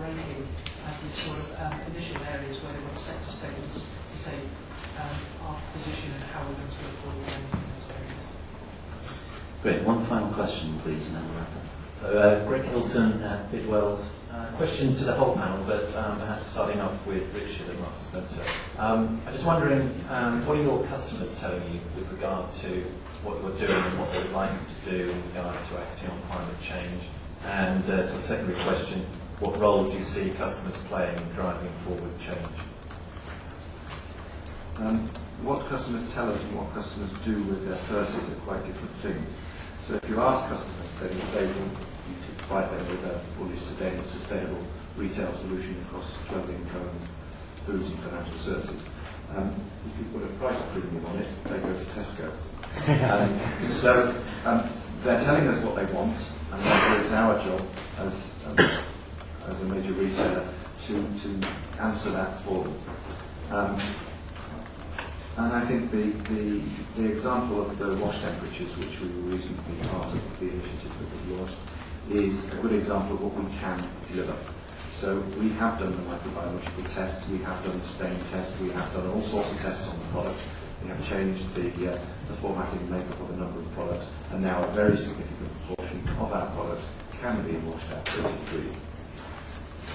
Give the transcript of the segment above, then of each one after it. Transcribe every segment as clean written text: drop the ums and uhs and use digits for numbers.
breaking as these sort of initial areas where they've got sector statements to say our position and how we're going to go forward in those areas. Great. One final question, please, and then we'll wrap up. Greg Hilton at Bidwell's. Question to the whole panel, but perhaps starting off with Richard and Ross Spencer. I'm just wondering, what are your customers telling you with regard to what you're doing and what they would like you to do in regard to acting on climate change? And sort of secondary question, what role do you see customers playing in driving forward change? What customers tell us and what customers do with their purses are quite different things. So if you ask customers, then they want you to provide them with a fully sustainable retail solution across clothing, home, foods and financial services. If you put a price premium on it, they go to Tesco. So they're telling us what they want, and therefore it's our job as a major retailer to answer that for them. And I think the example of the wash temperatures, which we were recently part of the initiative that we launched, is a good example of what we can deliver. So we have done the microbiological tests, we have done the stain tests, we have done all sorts of tests on the products. We have changed the formatting and makeup of a number of products, and now a very significant proportion of our products can be washed at 30 degrees.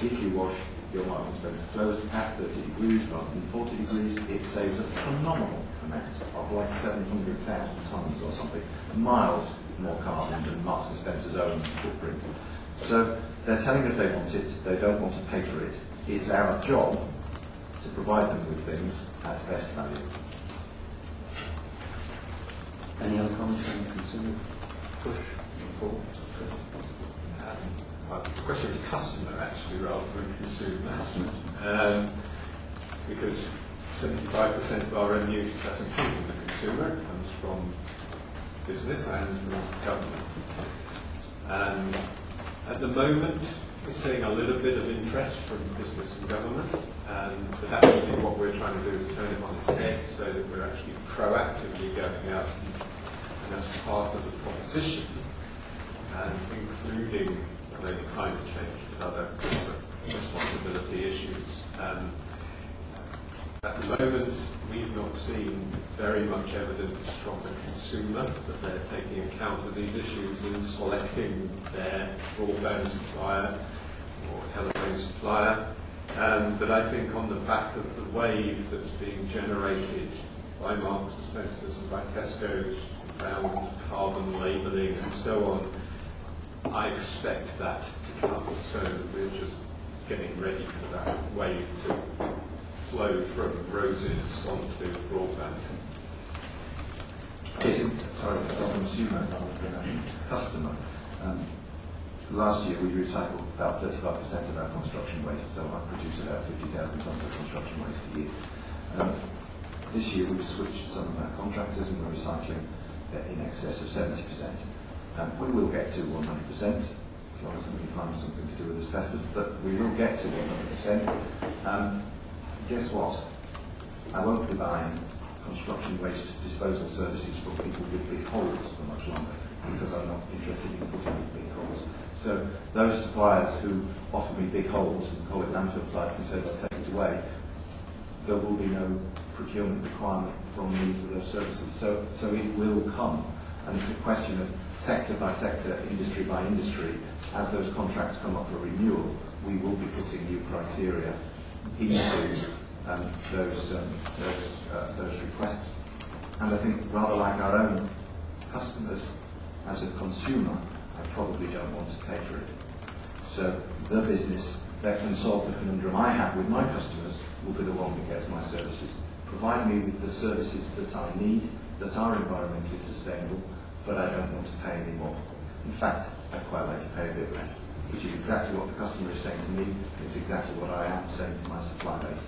If you wash your Marks and Spencer clothes at 30 degrees rather than 40 degrees, it saves a phenomenal amount of like 700,000 tonnes or something, miles more carbon than Marks and Spencer's own footprint. So they're telling us they want it, they don't want to pay for it. It's our job to provide them with things at best value. Any other comments on the consumer push? Paul? Chris? The question of customer actually rather than consumer, because 75% of our revenue doesn't come from the consumer, it comes from business and from government. And at the moment we're seeing a little bit of interest from business and government, but actually what we're trying to do is turn it on its head so that we're actually proactively going out and as part of the proposition and including climate change and other responsibility issues. At the moment, we've not seen very much evidence from the consumer that they're taking account of these issues in selecting their broadband supplier or telephone supplier. But I think on the back of the wave that's being generated by Marks and Spencer's and by Tesco's around carbon labelling and so on, I expect that to come, so we're just getting ready for that wave to flow from roses onto broadband. Sorry, from consumer rather than customer. Last year we recycled about 35% of our construction waste, so I produced about 50,000 tonnes of construction waste a year. This year we've switched some of our contractors and we're recycling in excess of 70%. We will get to 100%, as long as somebody finds something to do with asbestos, but we will get to 100%. Guess what? I won't be buying construction waste disposal services for people with big holes for much longer, because I'm not interested in putting big holes. So those suppliers who offer me big holes and call it landfill sites and say they'll take it away, there will be no procurement requirement from me for those services. So it will come, and it's a question of sector by sector, industry by industry. As those contracts come up for renewal, we will be putting new criteria into those requests. And I think rather like our own customers, as a consumer, I probably don't want to pay for it. So the business that can solve the conundrum I have with my customers will be the one that gets my services. Provide me with the services that I need, that are environmentally sustainable, but I don't want to pay any more. In fact, I'd quite like to pay a bit less, which is exactly what the customer is saying to me. It's exactly what I am saying to my supply base.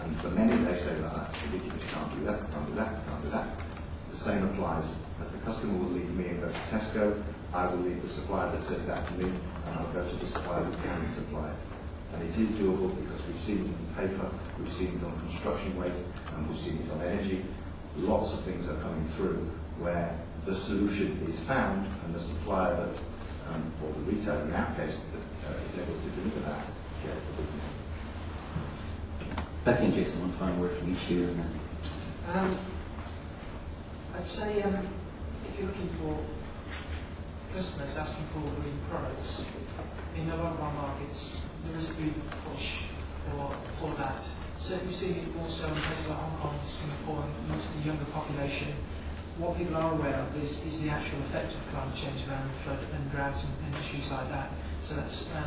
And for many, they say, well, that's ridiculous, you can't do that, can't do that, can't do that. The same applies. As the customer will leave me and go to Tesco, I will leave the supplier that says that to me, and I'll go to the supplier that can supply it. And it is doable because we've seen it in paper, we've seen it on construction waste, and we've seen it on energy. Lots of things are coming through where the solution is found, and the supplier that, or the retailer in our case, that is able to deliver that, gets Okay, Jason, one final word from each of you. And then I'd say if you're looking for customers asking for green products, in a lot of our markets there is a big push for that. So we've seen it also in places like Hong Kong, Singapore, and most of the younger population. What people are aware of is the actual effect of climate change around flood and drought and issues like that. So that's the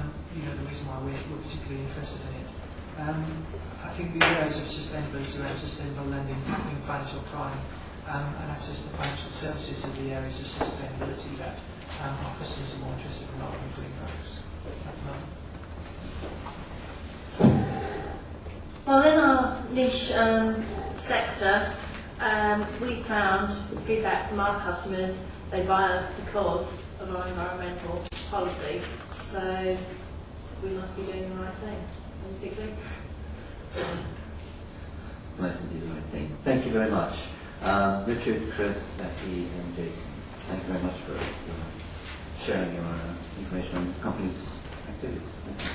reason why we're particularly interested in it. I think the areas of sustainability around sustainable lending, financial crime, and access to financial services are the areas of sustainability that our customers are more interested in rather than green products at the moment. Well, in our niche sector, we found feedback from our customers, they buy us because of our environmental policy. So we must be doing the right thing, basically. it's nice to do the right thing. Thank you very much. Richard, Chris, Becky, and Jason, thank you very much for sharing your information on the company's activities. Thank you.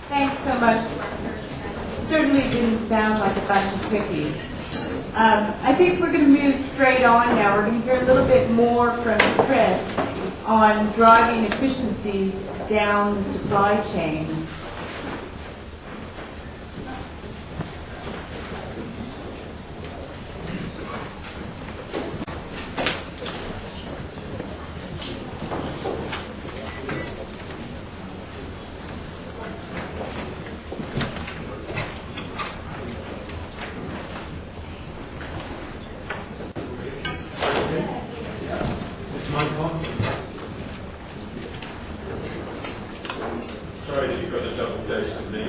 Thanks so much. Certainly didn't sound like a bunch of quickies. I think we're going to move straight on now. We're going to hear a little bit more from Chris on driving efficiencies down the supply chain. Sorry that you've got a double dose of me.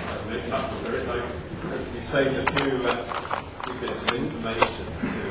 I'll make up for it. I've saved a few bits of information.